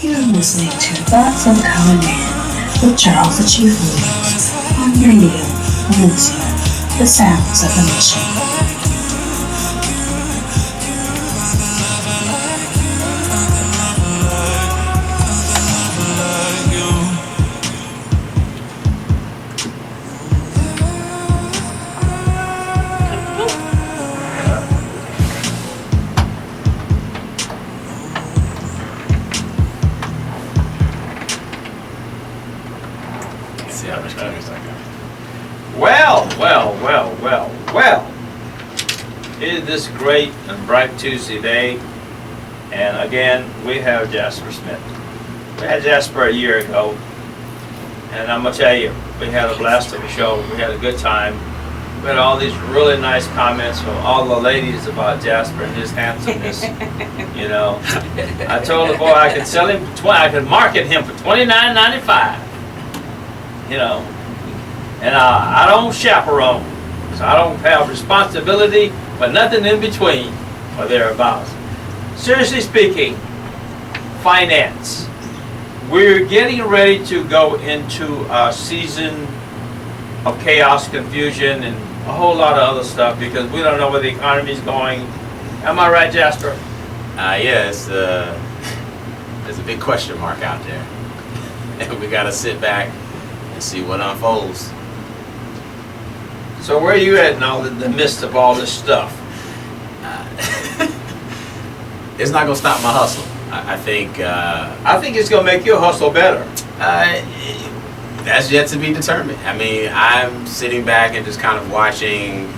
You're listening to Thoughts on Common Man with Charles the Chief Williams on Radio Valencia, the sounds of the nation. Well, it is this great and bright Tuesday day, and again, we have Jasper Smith. We had Jasper a year ago, and I'm going to tell you, we had a blast of a show. We had a good time. We had all these really nice comments from all the ladies about Jasper and his handsomeness. You know, I told the boy I could sell him, I could market him for $29.95. You know, and I don't chaperone. So I don't have responsibility for nothing in between or thereabouts. Seriously speaking, finance. We're getting ready to go into a season of chaos, confusion, and a whole lot of other stuff because we don't know where the economy is going. Am I right, Jasper? Yes. There's a big question mark out there. And we got to sit back and see what unfolds. So where are you at in all the midst of all this stuff? It's not going to stop my hustle. I think it's going to make your hustle better. That's yet to be determined. I mean, I'm sitting back and just kind of watching.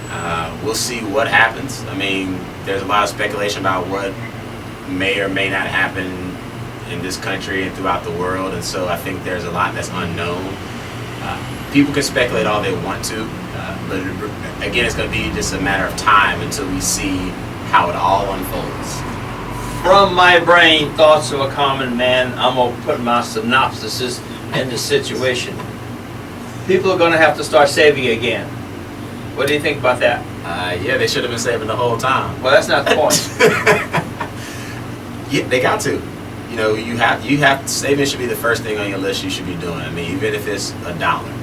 We'll see what happens. I mean, there's a lot of speculation about what may or may not happen in this country and throughout the world, and so I think there's a lot that's unknown. People can speculate all they want to, but again, it's going to be just a matter of time until we see how it all unfolds. From my brain, thoughts of a common man, I'm going to put my synopsis in the situation. People are going to have to start saving again. What do you think about that? Yeah, they should have been saving the whole time. Well, that's not the point. Yeah, they got to. You know, you have saving should be the first thing on your list you should be doing. I mean, even if it's $1.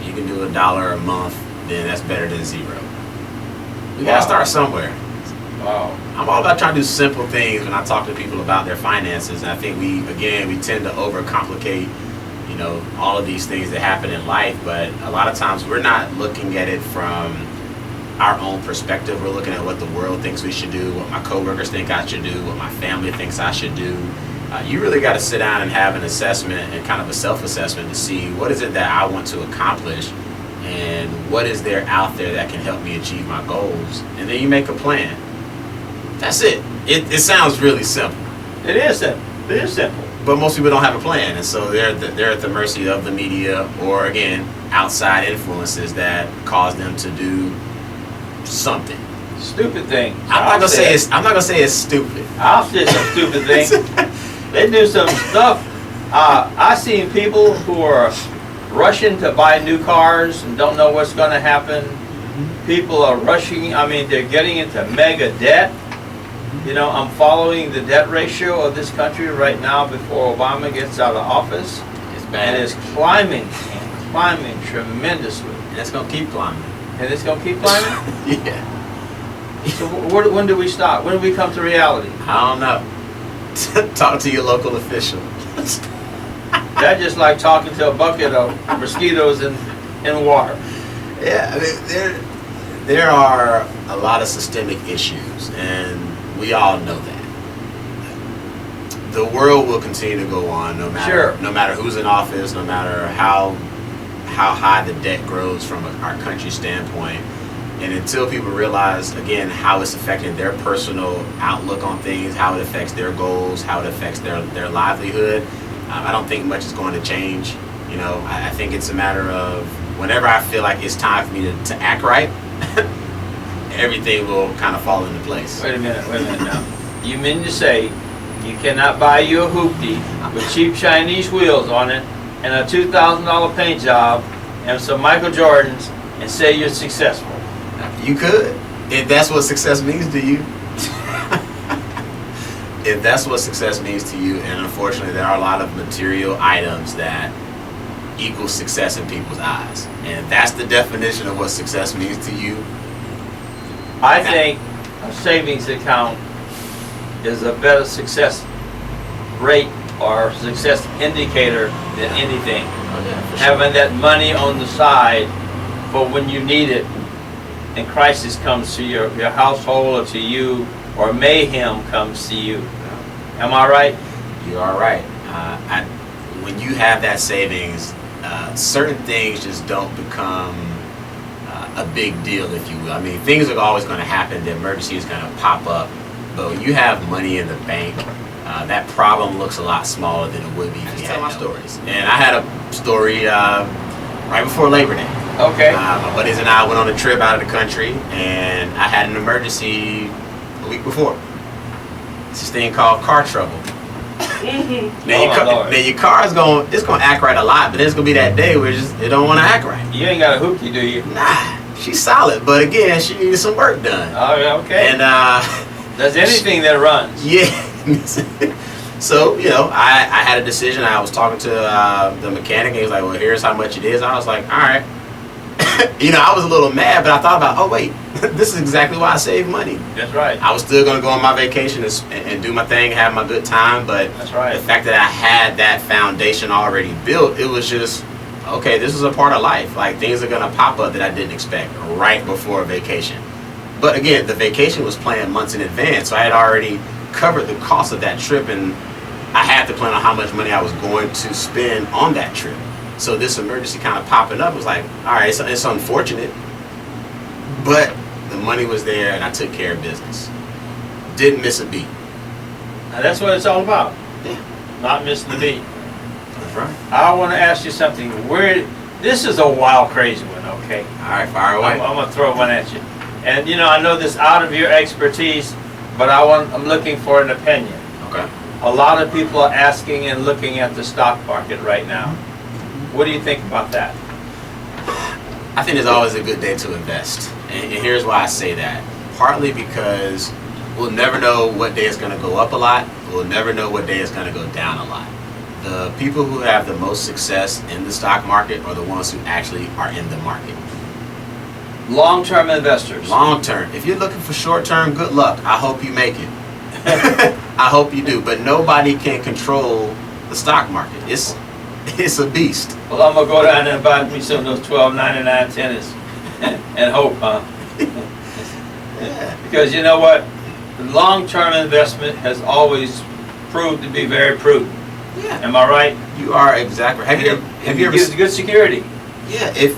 You can do $1 a month, then that's better than zero. We gotta start somewhere. Wow. I'm all about trying to do simple things when I talk to people about their finances, and I think we tend to overcomplicate, you know, all of these things that happen in life, but a lot of times we're not looking at it from our own perspective. We're looking at what the world thinks we should do, what my coworkers think I should do, what my family thinks I should do. You really got to sit down and have an assessment and kind of a self-assessment to see what is it that I want to accomplish and what is there out there that can help me achieve my goals. And then you make a plan. That's it. It sounds really simple. It is simple. It is simple. But most people don't have a plan, and so they're at the mercy of the media or, again, outside influences that cause them to do something. Stupid thing. I'm not gonna say it's stupid. I'll say some stupid thing. They do some stuff. I've seen people who are rushing to buy new cars and don't know what's going to happen. People are rushing. I mean, they're getting into mega debt. You know, I'm following the debt ratio of this country right now before Obama gets out of office. It's bad. And it's climbing and climbing tremendously. And it's going to keep climbing. And it's going to keep climbing? Yeah. So when do we stop? When do we come to reality? I don't know. Talk to your local official. That's just like talking to a bucket of mosquitoes in water. Yeah, I mean, there are a lot of systemic issues, and we all know that. The world will continue to go on no matter who's in office, no matter how high the debt grows from our country's standpoint. And until people realize, again, how it's affecting their personal outlook on things, how it affects their goals, how it affects their livelihood, I don't think much is going to change. You know, I think it's a matter of whenever I feel like it's time for me to act right, everything will kind of fall into place. Wait a minute now. You mean to say you cannot buy you a hoopty with cheap Chinese wheels on it and a $2,000 paint job and some Michael Jordans and say you're successful? You could, if that's what success means to you. if that's what success means to you, and unfortunately there are a lot of material items that equal success in people's eyes, and if that's the definition of what success means to you, I think a savings account is a better success rate or success indicator than anything. Having that money on the side for when you need it and crisis comes to your household or to you, or mayhem comes to you. Am I right? You are right. When you have that savings, certain things just don't become a big deal, if you will. I mean, things are always going to happen. The emergency is going to pop up. But when you have money in the bank, that problem looks a lot smaller than it would be if you had my stories. And I had a story right before Labor Day. Okay. My buddies and I went on a trip out of the country, and I had an emergency a week before. It's this thing called car trouble. Now your car is going to act right a lot, but there's going to be that day where it don't want to act right. You ain't got a hoopty, do you? Nah, she's solid, but again, she needed some work done. Oh, okay. And does anything that runs? Yeah. So, you know, I had a decision. I was talking to the mechanic, and he was like, well, here's how much it is. I was like, all right. You know, I was a little mad, but I thought about, oh, wait, this is exactly why I save money. That's right. I was still going to go on my vacation and do my thing, have my good time, but that's right. The fact that I had that foundation already built, it was just, okay, this is a part of life. Like, things are going to pop up that I didn't expect right before a vacation. But again, the vacation was planned months in advance, so I had already covered the cost of that trip, and I had to plan on how much money I was going to spend on that trip. So this emergency kind of popping up was like, all right, it's unfortunate, but the money was there, and I took care of business. Didn't miss a beat. Now that's what it's all about. Yeah. Not missing the beat. That's right. I want to ask you something. This is a wild, crazy one, okay? All right, fire away. I'm going to throw one at you. And, you know, I know this out of your expertise, but I'm looking for an opinion. Okay. A lot of people are asking and looking at the stock market right now. What do you think about that? I think it's always a good day to invest. And here's why I say that. Partly because we'll never know what day is going to go up a lot. We'll never know what day is going to go down a lot. The people who have the most success in the stock market are the ones who actually are in the market. Long-term investors. Long-term. If you're looking for short-term, good luck. I hope you make it. I hope you do. But nobody can control the stock market. It's a beast. Well, I'm going to go down and buy me some of those $12.99 tennis and hope, huh? Yeah. Because you know what? Long-term investment has always proved to be very prudent. Yeah. Am I right? You are exactly right. Have you ever gives good security? Yeah.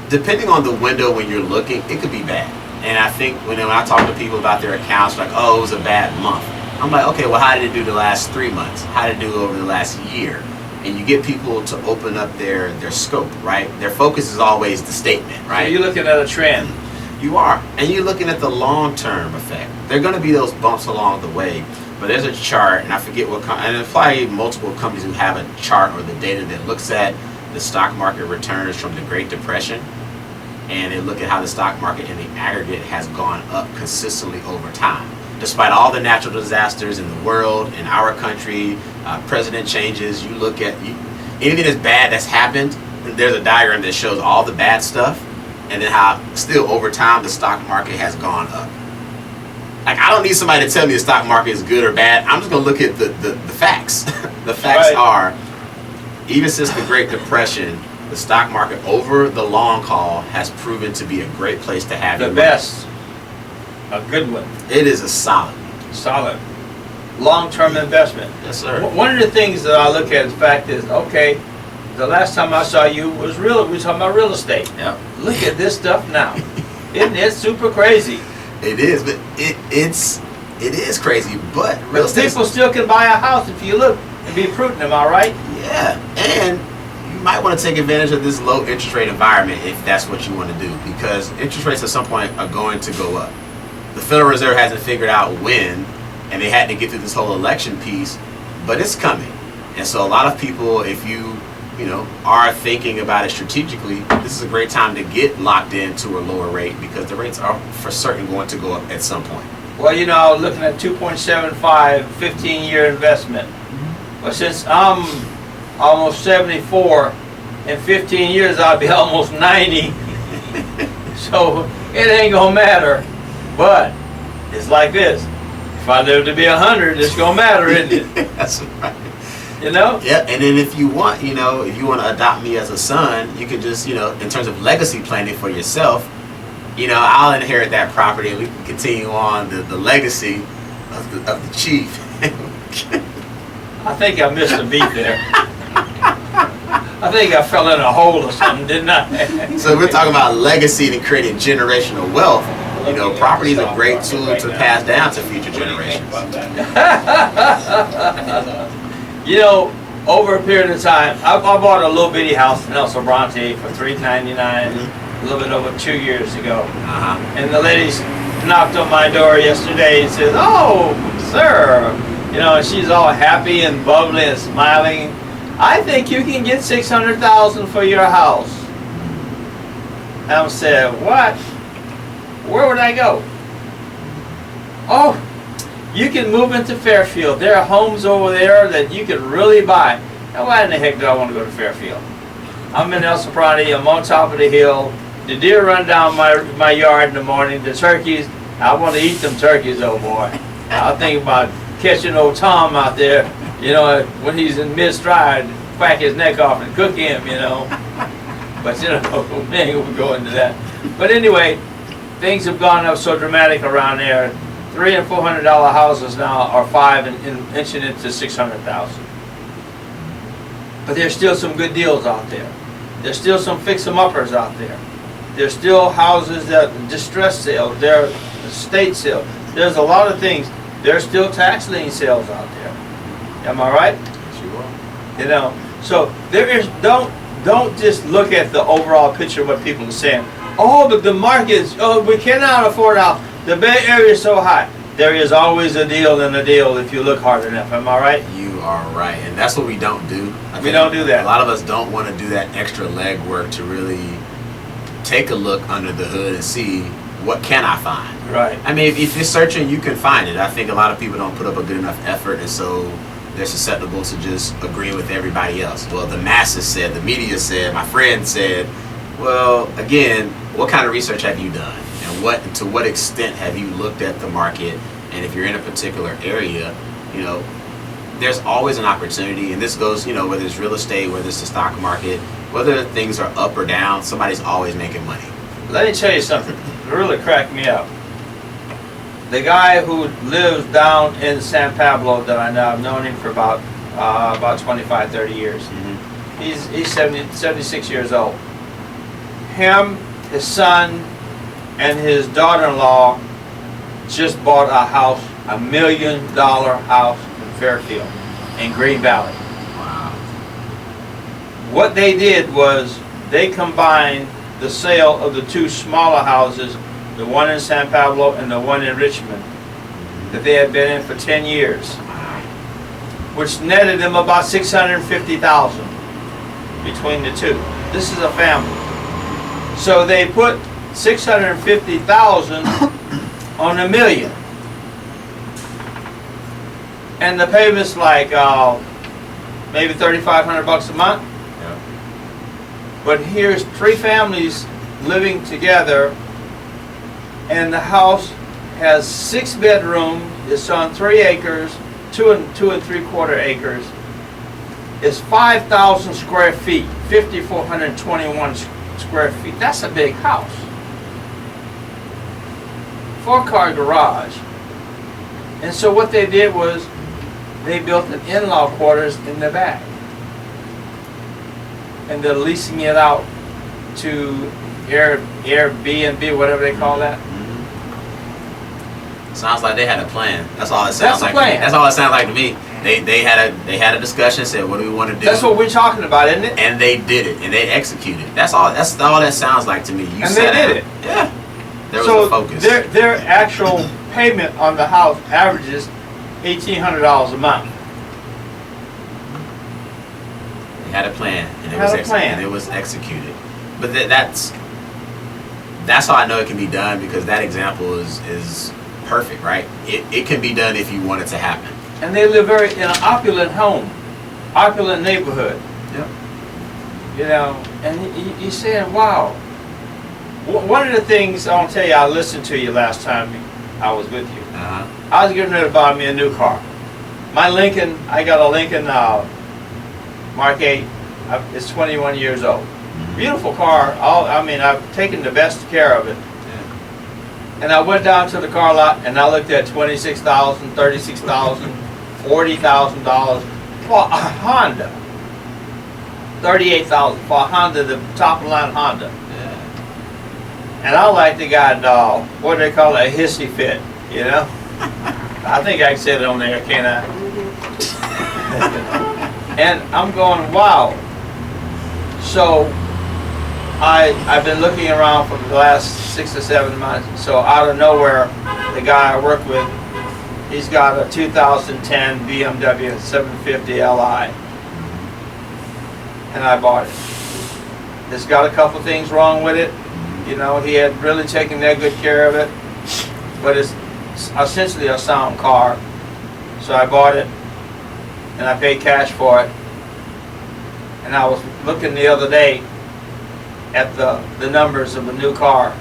Depending on the window when you're looking, it could be bad. And I think when I talk to people about their accounts, like, oh, it was a bad month. I'm like, okay, well, how did it do the last 3 months? How did it do over the last year? And you get people to open up their scope, right? Their focus is always the statement, right? So you're looking at a trend. You are. And you're looking at the long-term effect. There are going to be those bumps along the way. But there's a chart, and I forget what and there's probably multiple companies who have a chart or the data that looks at the stock market returns from the Great Depression. And they look at how the stock market in the aggregate has gone up consistently over time. Despite all the natural disasters in the world, in our country, president changes, you look at anything that's bad that's happened, there's a diagram that shows all the bad stuff, and then how still over time the stock market has gone up. Like, I don't need somebody to tell me the stock market is good or bad. I'm just going to look at the facts. The facts are, even since the Great Depression, the stock market over the long haul has proven to be a great place to have the best. A good one. It is a solid long-term investment. Yes, sir. One of the things that I look at, the fact is, okay, the last time I saw you was we were talking about real estate. Yep. Look at this stuff now. Isn't it super crazy? It is, but it is crazy. But real estate, people still can buy a house if you look and be prudent. Am I right? Yeah, and you might want to take advantage of this low interest rate environment if that's what you want to do, because interest rates at some point are going to go up. The Federal Reserve hasn't figured out when, and they had to get through this whole election piece, but it's coming. And so a lot of people, if you are thinking about it strategically, this is a great time to get locked into a lower rate, because the rates are for certain going to go up at some point. Well, you know, I was looking at 2.75, 15-year investment. But since I'm almost 74, in 15 years I'll be almost 90. So it ain't gonna matter. But it's like this. If I live to be 100, it's gonna matter, isn't it? That's right. You know? Yeah, and then if you want, you know, if you want to adopt me as a son, you could just, you know, in terms of legacy planning for yourself, you know, I'll inherit that property and we can continue on the legacy of the chief. I think I missed a beat there. I think I fell in a hole or something, didn't I? So we're talking about legacy and creating generational wealth. You know, property is a great tool to pass down to future generations. You know, over a period of time, I bought a little bitty house in El Sobrante for $399 a little bit over 2 years ago. And the lady knocked on my door yesterday and said, "Oh, sir," you know, and she's all happy and bubbly and smiling. "I think you can get $600,000 for your house." And I said, "What? Where would I go?" "Oh, you can move into Fairfield. There are homes over there that you could really buy." Now, why in the heck do I want to go to Fairfield? I'm in El Sobrante. I'm on top of the hill. The deer run down my yard in the morning. The turkeys, I want to eat them turkeys, oh boy. I think about catching old Tom out there, you know, when he's in mid-stride, whack his neck off and cook him, you know. But, you know, we ain't gonna go into that. But anyway, things have gone up so dramatic around there. $300 and $400 houses now are $5 and inching into $600,000. But there's still some good deals out there. There's still some fix-em-uppers out there. There's still houses that distress sales. There are estate sales. There's a lot of things. There's still tax lien sales out there. Am I right? Sure. You know. So there is. Don't just look at the overall picture of what people are saying. "Oh, but the markets. Oh, we cannot afford a house. The Bay Area is so hot." There is always a deal in a deal if you look hard enough. Am I right? You are right, and that's what we don't do. We don't do that. A lot of us don't want to do that extra legwork to really take a look under the hood and see what can I find. Right. I mean, if you're searching, you can find it. I think a lot of people don't put up a good enough effort, and so they're susceptible to just agreeing with everybody else. Well, the masses said, the media said, my friend said. Well, again, what kind of research have you done? And to what extent have you looked at the market? And if you're in a particular area, you know, there's always an opportunity. And this goes, you know, whether it's real estate, whether it's the stock market, whether things are up or down, somebody's always making money. Let me tell you something. It really cracked me up. The guy who lives down in San Pablo that I know, I've known him for about 25, 30 years. He's 76 years old. Him, his son, and his daughter-in-law just bought a house, $1 million house in Fairfield, in Green Valley. Wow. What they did was they combined the sale of the two smaller houses, the one in San Pablo and the one in Richmond, that they had been in for 10 years, which netted them about $650,000 between the two. This is a family. So they put $650,000 on $1 million. And the payment's like maybe $3,500 a month. Yeah. But here's 3 families living together, and the house has 6 bedrooms. It's on 3 acres, 2 3/4 acres. It's 5,000 square feet, 5,421 square feet. That's a big house. 4-car garage. And so what they did was they built an in-law quarters in the back. And they're leasing it out to Airbnb, whatever they call that. Sounds like they had a plan. That's all it sounds like. Plan. That's all it sounds like to me. They had a discussion, said, what do we want to do? That's what we're talking about, isn't it? And they did it, and they executed. That's all that sounds like to me. You and they did it. Yeah. There was so a focus. Their actual payment on the house averages $1,800 a month. They had a plan, and it was executed. But that's how I know it can be done, because that example is perfect, right? It can be done if you want it to happen. And they live in an opulent home, opulent neighborhood. Yep. You know, and you're saying, wow. One of the things, I want to tell you, I listened to you last time I was with you. Uh-huh. I was getting ready to buy me a new car. My Lincoln, I got a Lincoln Mark 8. It's 21 years old. Beautiful car. I've taken the best care of it. Yeah. And I went down to the car lot and I looked at $26,000, $36,000, $40,000 for a Honda. $38,000 for a Honda, the top of the line Honda. Yeah. And I like the guy, what do they call it, a hissy fit, you know? I think I can say it on there, can't I? And I'm going, wow. So I've been looking around for the last 6 or 7 months. So out of nowhere, the guy I work with, he's got a 2010 BMW 750 Li. And I bought it. It's got a couple things wrong with it. You know, he had really taken that good care of it. But it's essentially a sound car. So I bought it. And I paid cash for it. And I was looking the other day at the numbers of a new car.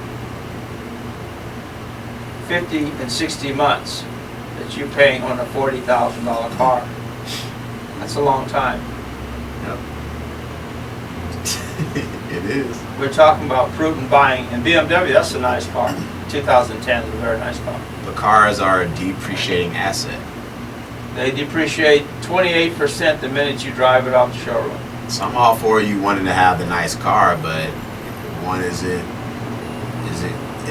50 and 60 months that you're paying on a $40,000 car. That's a long time. Yep. It is. We're talking about prudent buying. And BMW, that's a nice car. 2010 is a very nice car. The cars are a depreciating asset. They depreciate 28% the minute you drive it off the showroom. So I'm all for you wanting to have the nice car, but one, is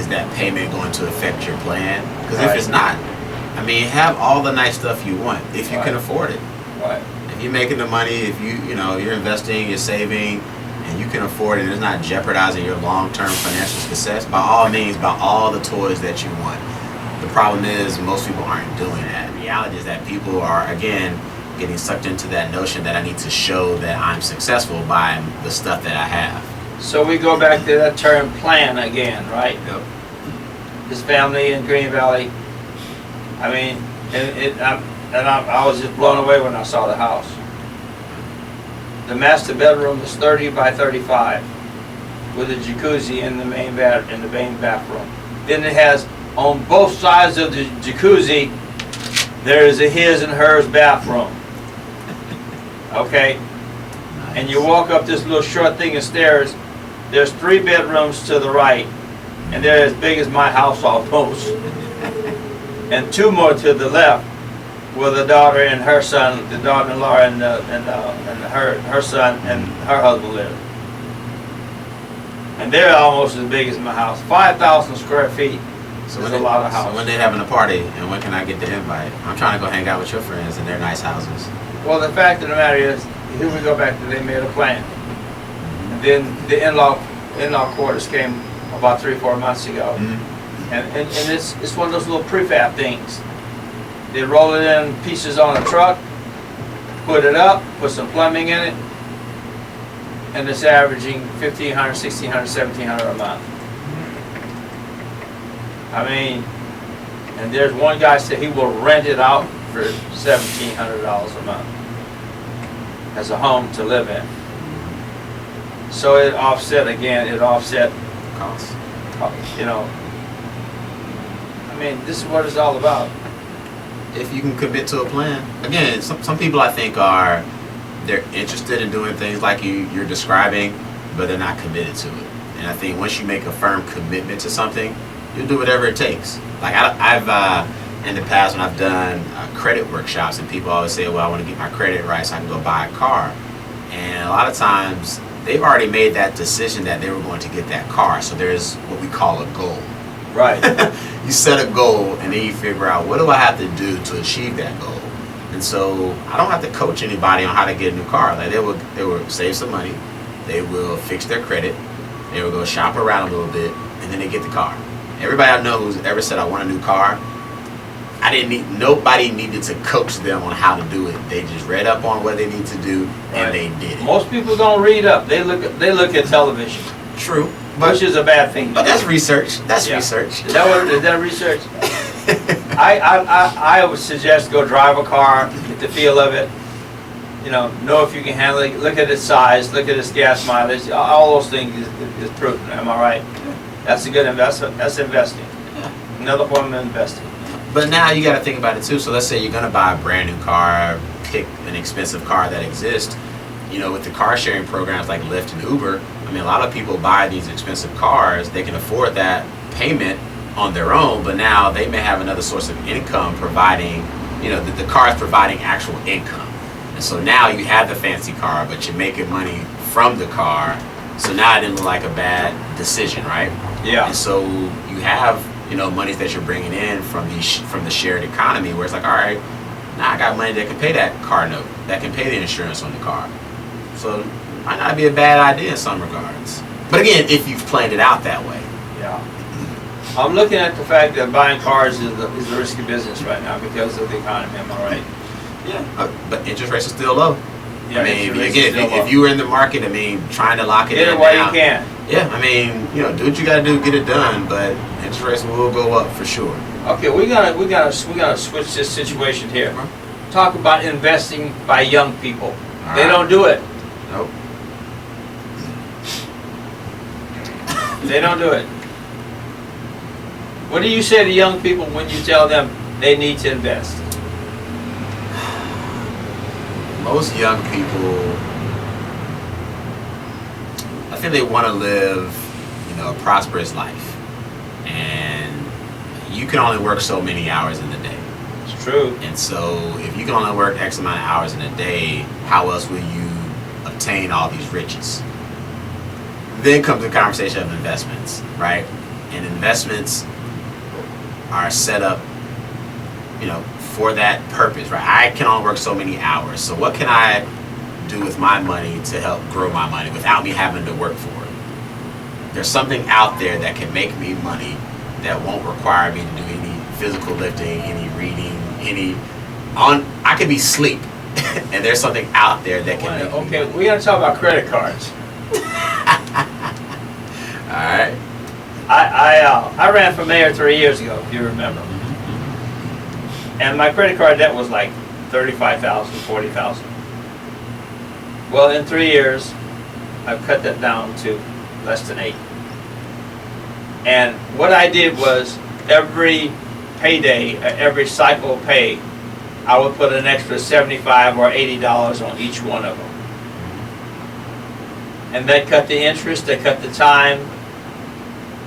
that payment going to affect your plan? Because if it's not, I mean, have all the nice stuff you want if you can afford it. Right. If you're making the money, if you're investing, you're saving, and you can afford it, and it's not jeopardizing your long-term financial success, by all means, buy all the toys that you want. The problem is most people aren't doing that. The reality is that people are, again, getting sucked into that notion that I need to show that I'm successful by the stuff that I have. So we go back to that term plan again, right? Yep. His family in Green Valley. I mean, I was just blown away when I saw the house. The master bedroom is 30 by 35 with a jacuzzi in the main bathroom. Then it has on both sides of the jacuzzi there is a his and hers bathroom. Okay? And you walk up this little short thing of stairs, there's 3 bedrooms to the right, and they're as big as my house almost. And 2 more to the left, where the daughter and her son, the daughter-in-law and her son and her husband live. And they're almost as big as my house. 5,000 square feet. So a lot of houses. So when they're having a party, and when can I get the invite? I'm trying to go hang out with your friends in their nice houses. Well, the fact of the matter is, here we go back to they made a plan. And then the in-law quarters came about 3 or 4 months ago. Mm-hmm. And it's one of those little prefab things. They roll it in pieces on a truck, put it up, put some plumbing in it, and it's averaging $1,500, $1,600, $1,700 a month. I mean, and there's one guy said he will rent it out for $1,700 a month as a home to live in. So it offset Costs. you know. I mean, this is what it's all about. If you can commit to a plan. Again, some people I think they're interested in doing things like you're describing, but they're not committed to it. And I think once you make a firm commitment to something, you'll do whatever it takes. Like I've in the past when I've done credit workshops, and people always say, well, I want to get my credit right so I can go buy a car. And a lot of times they've already made that decision that they were going to get that car. So there's what we call a goal. Right. You set a goal, and then you figure out, what do I have to do to achieve that goal? And so I don't have to coach anybody on how to get a new car. Like they will save some money, they will fix their credit, they will go shop around a little bit, and then they get the car. Everybody I know who's ever said I want a new car, nobody needed to coach them on how to do it. They just read up on what they need to do, and they did it. Most people don't read up. They look at television. True. Which is a bad thing. But that's research. That's research. Is that research? I would suggest go drive a car, get the feel of it. Know if you can handle it. Look at its size, look at its gas mileage. All those things is proven. Am I right? That's a good investment. That's investing. Another form of investing. But now you got to think about it too. So let's say you're going to buy a brand new car, pick an expensive car that exists. With the car sharing programs like Lyft and Uber, I mean, a lot of people buy these expensive cars. They can afford that payment on their own, but now they may have another source of income providing, the car is providing actual income. And so now you have the fancy car, but you're making money from the car. So now it didn't look like a bad decision, right? Yeah. And so you have, monies that you're bringing in from the shared economy where it's like, all right, now I got money that can pay that car note, that can pay the insurance on the car. So it might not be a bad idea in some regards. But again, if you've planned it out that way. Yeah. I'm looking at the fact that buying cars is a risky business right now because of the economy. Am I right? Yeah. But interest rates are still low. Yeah, I mean, if you were in the market, trying to lock it in get it while now, you can. Yeah, do what you got to do, get it done. But interest rates will go up for sure. Okay, we gotta switch this situation here. Talk about investing by young people. They don't do it. Nope. They don't do it. What do you say to young people when you tell them they need to invest? Most young people, I think they want to live, a prosperous life. And you can only work so many hours in the day. It's true. And so if you can only work X amount of hours in a day, how else will you obtain all these riches? Then comes the conversation of investments, right? And investments are set up, for that purpose, right? I can only work so many hours. So what can I do with my money to help grow my money without me having to work for it? There's something out there that can make me money that won't require me to do any physical lifting, any reading, I could be asleep. And there's something out there that can make me Okay, money. we're gonna talk about credit cards. All right. I ran for mayor 3 years ago, if you remember. And my credit card debt was like $35,000, $40,000. Well, in 3 years, I've cut that down to less than 8. And what I did was every payday, every cycle of pay, I would put an extra $75 or $80 on each one of them. And that cut the interest, that cut the time,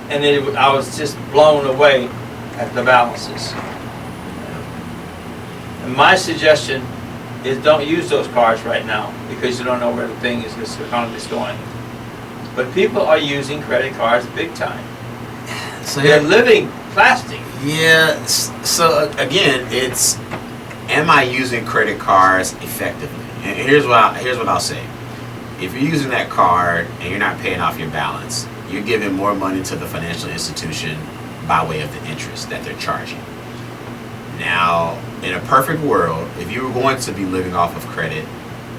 and I was just blown away at the balances. And my suggestion is don't use those cards right now because you don't know where the this economy is going. But people are using credit cards big time. So they're living plastic. Yeah. So again, it's am I using credit cards effectively? And here's what I'll say. If you're using that card and you're not paying off your balance, you're giving more money to the financial institution by way of the interest that they're charging. Now, in a perfect world, if you were going to be living off of credit,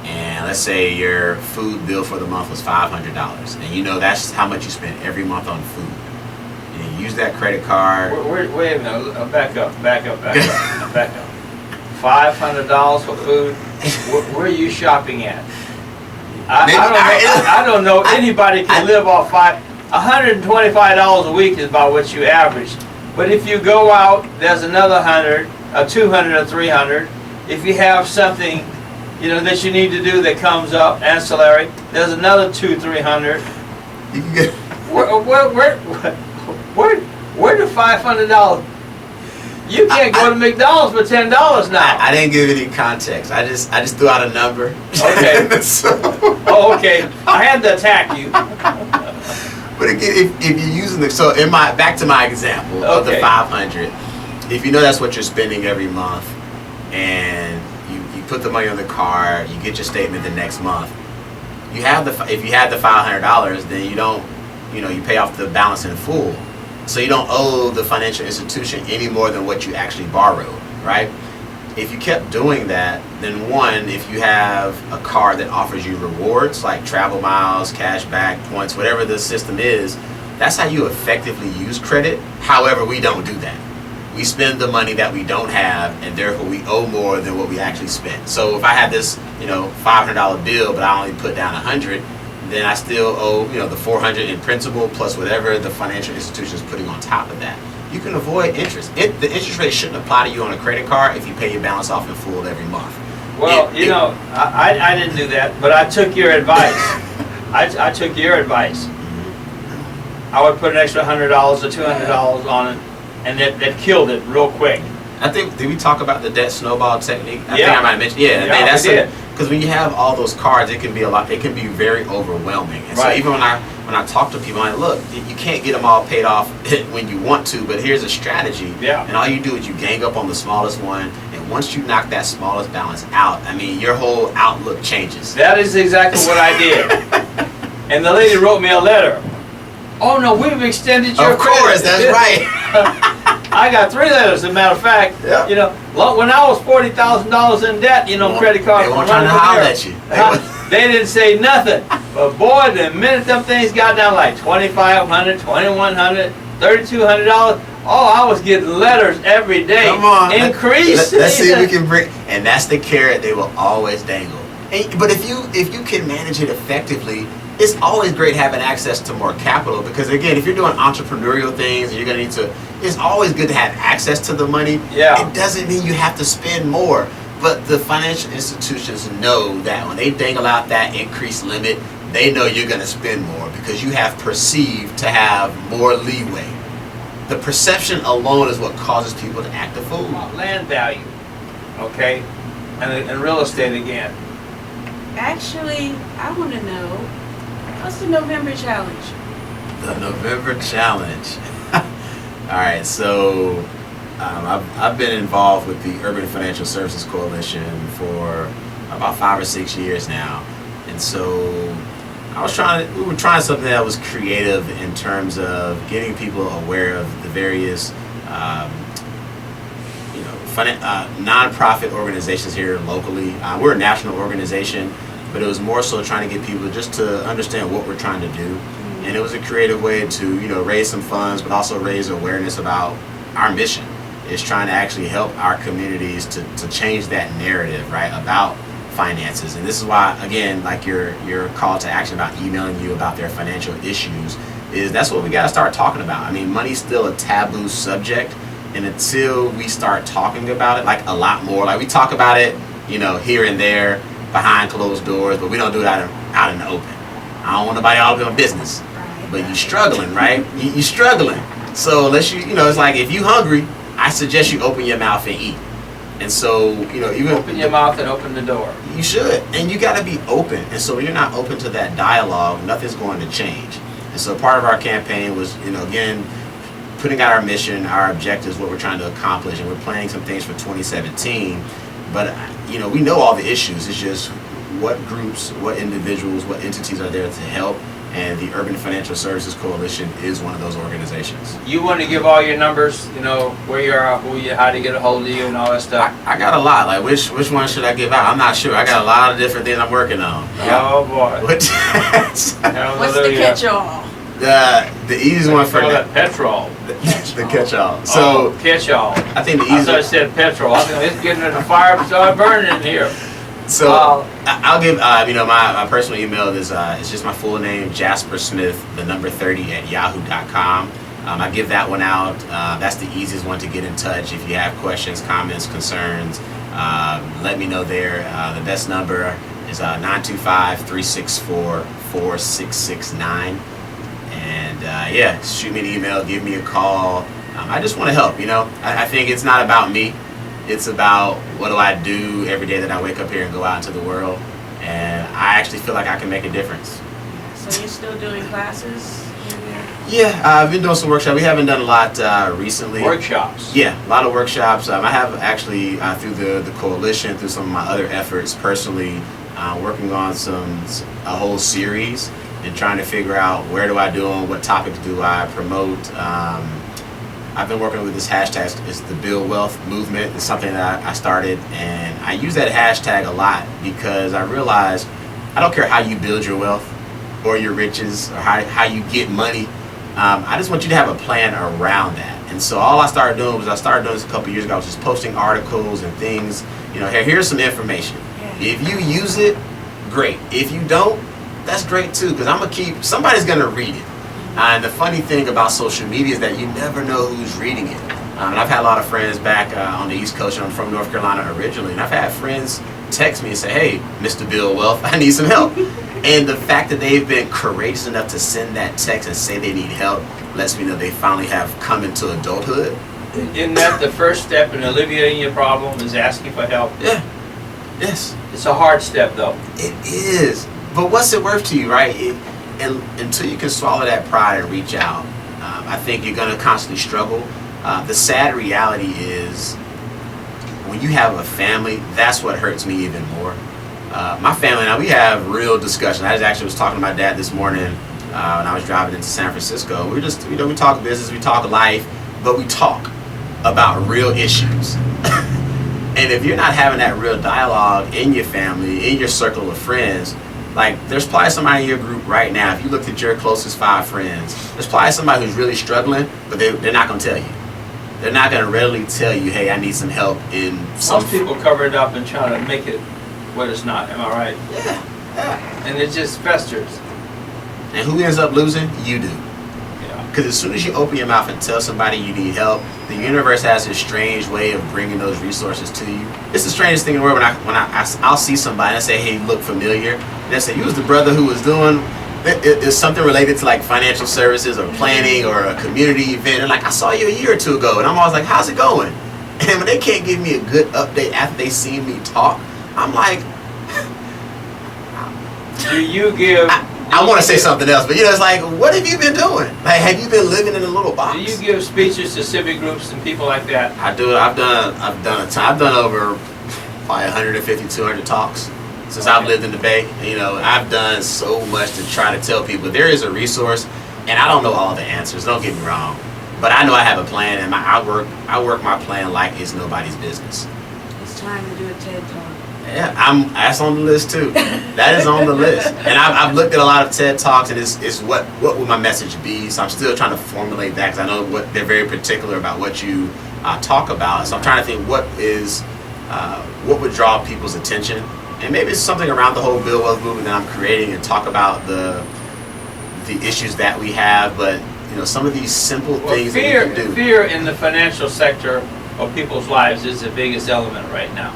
and let's say your food bill for the month was $500, and that's how much you spend every month on food, and you use that credit card. Wait a minute, back up. $500 for food? Where are you shopping at? I don't know anybody can live off $125 a week is about what you average. But if you go out, there's another 100, a 200, or 300. If you have something, that you need to do that comes up ancillary, there's another 200, 300. You can get where do $500? You can't go to McDonald's for $10 now. I didn't give any context. I just threw out a number. Okay. Oh, okay. I had to attack you. But again, if you're using back to my example of the 500, if that's what you're spending every month, and you put the money on the card, you get your statement the next month. If you had the $500, then you pay off the balance in full. So you don't owe the financial institution any more than what you actually borrowed, right? If you kept doing that, then one, if you have a card that offers you rewards like travel miles, cash back, points, whatever the system is, that's how you effectively use credit. However, we don't do that. we spend the money that we don't have, and therefore we owe more than what we actually spent. So if I have this, $500 bill, but I only put down 100, then I still owe, the 400 in principal plus whatever the financial institution is putting on top of that. You can avoid interest. The interest rate shouldn't apply to you on a credit card if you pay your balance off in full every month. Well, I didn't do that, but I took your advice. I took your advice. I would put an extra $100 or $200 on it, and that killed it real quick. I think, did we talk about the debt snowball technique? I Yeah. think I might have mentioned. Yeah, Yeah, we did. Because when you have all those cards, it can be a lot. It can be very overwhelming. And so Right. even when I talk to people, I'm like, look, you can't get them all paid off when you want to, but here's a strategy. Yeah. And all you do is you gang up on the smallest one, and once you knock that smallest balance out, I mean, your whole outlook changes. That is exactly what I did. And the lady wrote me a letter. Oh no, we've extended your Of course, credit. that's right. I got 3 letters, as a matter of fact. Yeah. When I was $40,000 in debt, credit cards. They weren't trying to holler at you. They didn't say nothing. But boy, the minute them things got down like $2,500, $2,100, $3,200, I was getting letters every day. Come on. Increase. Let's see if we can bring. And that's the carrot they will always dangle. But if you can manage it effectively, it's always great having access to more capital, because again, if you're doing entrepreneurial things, you're gonna need to. It's always good to have access to the money. Yeah. It doesn't mean you have to spend more, but the financial institutions know that when they dangle out that increased limit, they know you're gonna spend more because you have perceived to have more leeway. The perception alone is what causes people to act a fool. Land value, okay, and real estate again. Actually, I want to know, what's the November challenge? The November challenge. All right, so I've been involved with the Urban Financial Services Coalition for about 5 or 6 years now, and so we were trying something that was creative in terms of getting people aware of the various nonprofit organizations here locally. We're a national organization, but it was more so trying to get people just to understand what we're trying to do. And it was a creative way to, raise some funds, but also raise awareness about our mission. It's trying to actually help our communities to change that narrative, right, about finances. And this is why, again, like your call to action about emailing you about their financial issues, is that's what we got to start talking about. I mean, money's still a taboo subject, and until we start talking about it, like a lot more, like we talk about it, here and there, behind closed doors, but we don't do it out in the open. I don't want nobody all up in my business. But you're struggling, right? You're struggling. So unless it's like if you're hungry, I suggest you open your mouth and eat. And so, even Open your mouth and open the door. You should, and you got to be open. And so when you're not open to that dialogue, nothing's going to change. And so part of our campaign was, again, putting out our mission, our objectives, what we're trying to accomplish, and we're planning some things for 2017. But we know all the issues. It's just what groups, what individuals, what entities are there to help. And the Urban Financial Services Coalition is one of those organizations. You want to give all your numbers, where you are, how to get a hold of you, and all that stuff. I got a lot. Like which one should I give out? I'm not sure. I got a lot of different things I'm working on. Oh boy. What's the catch-all? The easiest one for that petrol. The catch-all. So catch-all. I think the I easiest. thought I said petrol. I think it's getting in the fire and start burning in here. So I'll give my personal email is it's just my full name, Jasper Smith, the number 30 at yahoo.com. I give that one out. That's the easiest one to get in touch. If you have questions, comments, concerns, let me know there. The best number is 925-364-4669. And shoot me an email, give me a call. I just want to help. I think it's not about me. It's about what do I do every day that I wake up here and go out into the world. And I actually feel like I can make a difference. So you're still doing classes? Yeah, I've been doing some workshops. We haven't done a lot recently. Workshops? Yeah, a lot of workshops. I have actually, through the coalition, through some of my other efforts personally, working on a whole series and trying to figure out where do I do them, what topics do I promote. I've been working with this hashtag. It's the buildwealth movement. It's something that I started, and I use that hashtag a lot because I realize I don't care how you build your wealth or your riches or how you get money. I just want you to have a plan around that. And so all I started doing this a couple years ago. I was just posting articles and things. Here's some information. If you use it, great. If you don't, that's great too, because somebody's gonna read it. And the funny thing about social media is that you never know who's reading it. And I've had a lot of friends back on the East Coast, and I'm from North Carolina originally, and I've had friends text me and say, hey, Mr. Build Wealth, I need some help. And the fact that they've been courageous enough to send that text and say they need help lets me know they finally have come into adulthood. Isn't that the first step in alleviating your problem, is asking for help? Yeah. Yes. It's a hard step, though. It is. But what's it worth to you, right? And until you can swallow that pride and reach out, I think you're going to constantly struggle. The sad reality is when you have a family, that's what hurts me even more. My family, now we have real discussion. I actually was talking to my dad this morning when I was driving into San Francisco. We just, we talk business, we talk life, but we talk about real issues. And if you're not having that real dialogue in your family, in your circle of friends, like there's probably somebody in your group right now, if you looked at your closest 5 friends, there's probably somebody who's really struggling, but they're not going to tell you. They're not going to readily tell you, hey, I need some help in some... Most people cover it up and try to make it what it's not, am I right? Yeah. And it just festers. And who ends up losing? You do. Yeah. Because as soon as you open your mouth and tell somebody you need help, the universe has this strange way of bringing those resources to you. It's the strangest thing in the world when I'll see somebody and I say, hey, look familiar. And they say, you was the brother who was doing... It's something related to like financial services or planning or a community event. And like, I saw you a year or 2 ago. And I'm always like, how's it going? And when they can't give me a good update after they see me talk, I'm like... Do you give... I want to say something else, but it's like, what have you been doing? Like, have you been living in a little box? Do you give speeches to civic groups and people like that? I do. I've done a ton. I've done over probably 150, 200 talks since I've lived in the Bay. I've done so much to try to tell people there is a resource, and I don't know all the answers. Don't get me wrong, but I know I have a plan, and I work my plan like it's nobody's business. It's time to do a TED Talk. Yeah, that's on the list too. That is on the list, and I've looked at a lot of TED Talks, and it's what would my message be? So I'm still trying to formulate that because I know they're very particular about what you talk about. So I'm trying to think what would draw people's attention, and maybe it's something around the whole Build Wealth movement that I'm creating, and talk about the issues that we have, but some of these simple things that you can do. Fear in the financial sector of people's lives is the biggest element right now.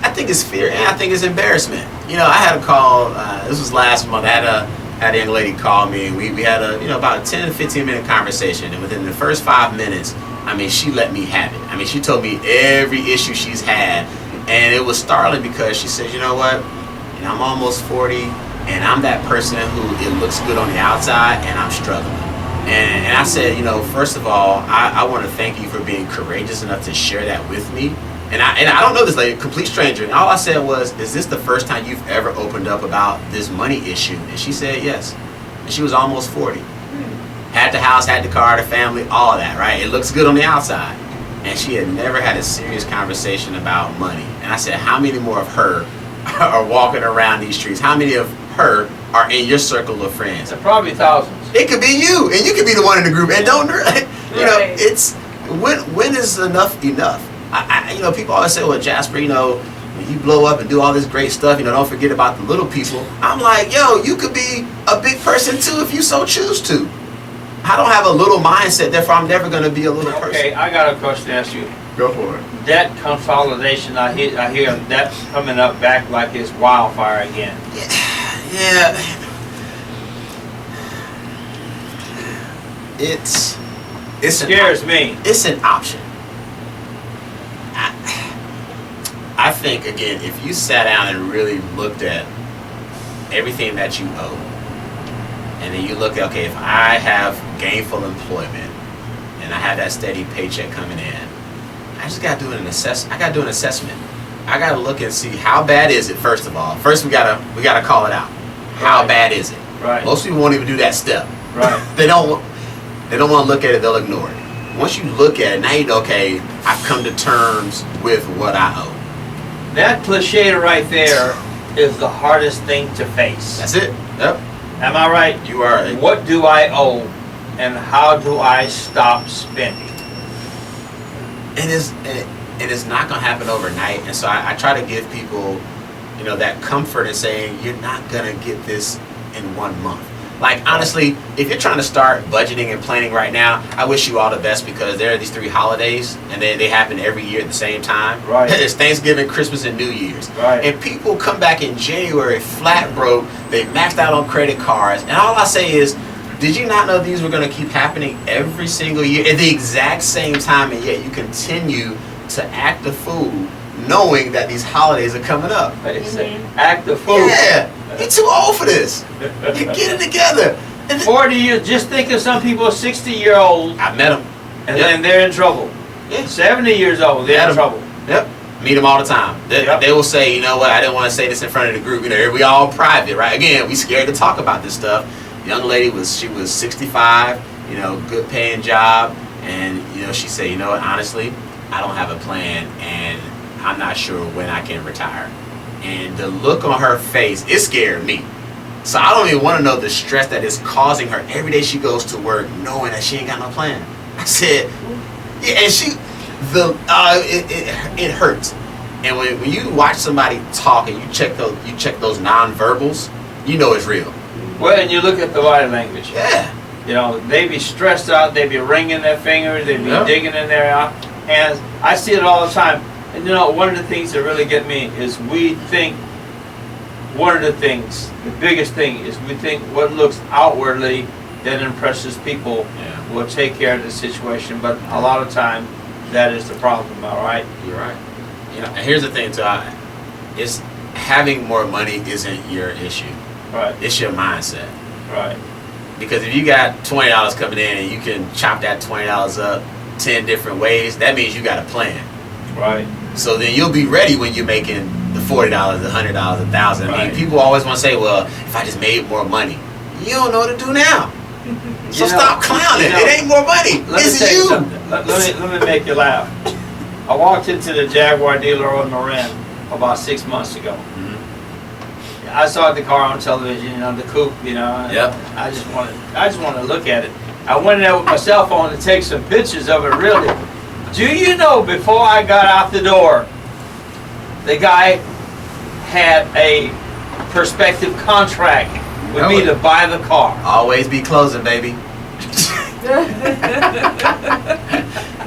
I think it's fear, and I think it's embarrassment. I had a call, this was last month, I had a young lady call me, and we had about a 10 to 15 minute conversation, and within the first 5 minutes, she let me have it. She told me every issue she's had, and it was startling because she said, you know what, I'm almost 40, and I'm that person who it looks good on the outside, and I'm struggling. And I said, first of all, I want to thank you for being courageous enough to share that with me. And I don't know this lady, complete stranger. And all I said was, is this the first time you've ever opened up about this money issue? And she said yes. And she was almost 40. Had the house, had the car, the family, all of that, right? It looks good on the outside. And she had never had a serious conversation about money. And I said, how many more of her are walking around these streets? How many of her are in your circle of friends? Probably thousands. It could be you, and you could be the one in the group. And don't, it's when is enough enough? People always say, well, Jasper, when you blow up and do all this great stuff, don't forget about the little people. I'm like, yo, you could be a big person too if you so choose to. I don't have a little mindset, therefore I'm never going to be a little person. Okay, I got a question to ask you. Go for it. Debt consolidation, I hear that coming up back like it's wildfire again. Yeah. It scares me. It's an option. I think, again, if you sat down and really looked at everything that you owe, and then you look at, okay, if I have gainful employment and I have that steady paycheck coming in, I just got to do an assessment. I got to look and see how bad is it. First of all, we gotta call it out. How bad is it? Right. Most people won't even do that step. Right. They don't want to look at it. They'll ignore it. Once you look at it, now you know, okay, I've come to terms with what I owe. That cliche right there is the hardest thing to face. That's it. Yep. Am I right? You are. What do I owe, and how do I stop spending? And it's not going to happen overnight. And so I try to give people, you know, that comfort in saying you're not going to get this in 1 month. Like, honestly, if you're trying to start budgeting and planning right now, I wish you all the best, because there are these 3 holidays, and they happen every year at the same time. Right. It's Thanksgiving, Christmas, and New Year's. Right. And people come back in January flat broke. They maxed out on credit cards. And all I say is, did you not know these were going to keep happening every single year at the exact same time, and yet you continue to act a fool knowing that these holidays are coming up? Act a fool. Yeah. You're too old for this. You're getting together. 40 years, just think of some people 60-year-olds. I met them. And then they're in trouble. Yeah. 70 years old, they're in trouble. Yep. Meet them all the time. They will say, you know what, I didn't want to say this in front of the group. You know, we all private, right? Again, we scared to talk about this stuff. Young lady was 65, you know, good paying job. And, you know, she said, you know what, honestly, I don't have a plan, and I'm not sure when I can retire. And the look on her face, it scared me. So I don't even want to know the stress that is causing her every day she goes to work, knowing that she ain't got no plan. I said, yeah, and it hurts. And when you watch somebody talk and you check those nonverbals, you know it's real. Well, and you look at the body language. Yeah. You know, they be stressed out, they be wringing their fingers, they be digging in their hands. I see it all the time. And you know, one of the things that really get me is we think, one of the things, the biggest thing is we think what looks outwardly that impresses people will take care of the situation, but a lot of time that is the problem, all right? You're right. You know, and here's the thing too, it's having more money isn't your issue. Right. It's your mindset. Right. Because if you got $20 coming in and you can chop that $20 up 10 different ways, that means you got a plan. Right. So then you'll be ready when you're making the $40, the $100, $1,000. I mean, people always want to say, well, if I just made more money. You don't know what to do now. So stop clowning. It ain't more money. It's you. Let me make you laugh. I walked into the Jaguar dealer on Marin about 6 months ago. Mm-hmm. I saw the car on television, you know, the coupe, you know. Yep. I just wanted to look at it. I went in there with my cell phone to take some pictures of it, really. Do you know, before I got out the door, the guy had a prospective contract with me to buy the car. Always be closing, baby.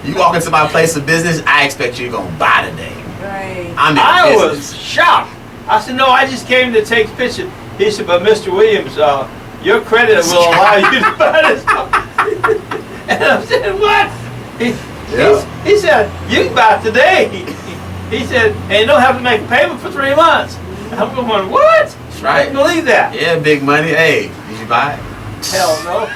You walk into my place of business, I expect you're going to buy today. Right. I was shocked. I said, no, I just came to take pictures. He said, but Mr. Williams, your credit will allow you to buy this car. And I said, what? He said, you can buy it today. He said, and you don't have to make a payment for 3 months. I'm going, what? That's right. I can't believe that. Yeah, big money. Hey, did you buy it? Hell no.